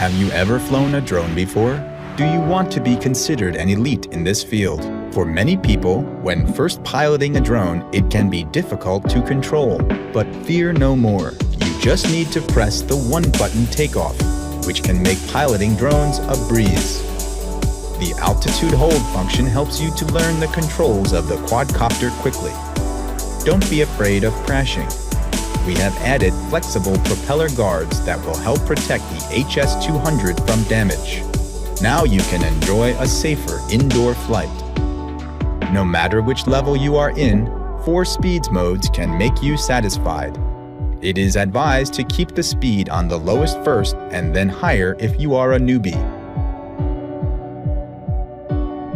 Have you ever flown a drone before? Do you want to be considered an elite in this field? For many people, when first piloting a drone, it can be difficult to control. But fear no more. You just need to press the one-button takeoff, which can make piloting drones a breeze. The altitude hold function helps you to learn the controls of the quadcopter quickly. Don't be afraid of crashing. We have added flexible propeller guards that will help protect the HS200 from damage. Now you can enjoy a safer indoor flight. No matter which level you are in, 4 speeds modes can make you satisfied. It is advised to keep the speed on the lowest first and then higher if you are a newbie.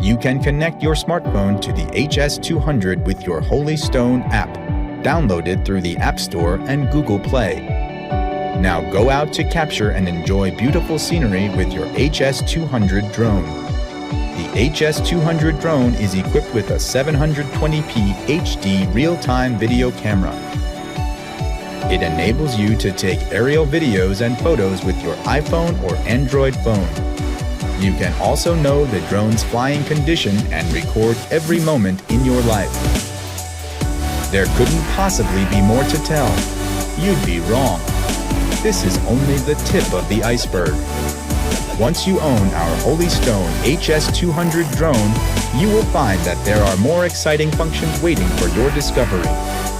You can connect your smartphone to the HS200 with your Holy Stone app, downloaded through the App Store and Google Play. Now go out to capture and enjoy beautiful scenery with your HS200 drone. The HS200 drone is equipped with a 720p HD real-time video camera. It enables you to take aerial videos and photos with your iPhone or Android phone. You can also know the drone's flying condition and record every moment in your life. There couldn't possibly be more to tell. You'd be wrong. This is only the tip of the iceberg. Once you own our Holy Stone HS200 drone, you will find that there are more exciting functions waiting for your discovery,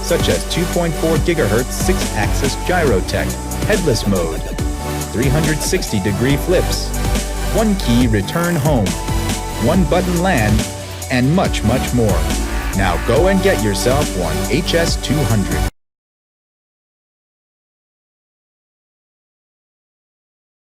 such as 2.4 GHz 6-axis gyrotech, headless mode, 360-degree flips, 1-key return home, 1-button land, and much, much more. Now go and get yourself one HS200.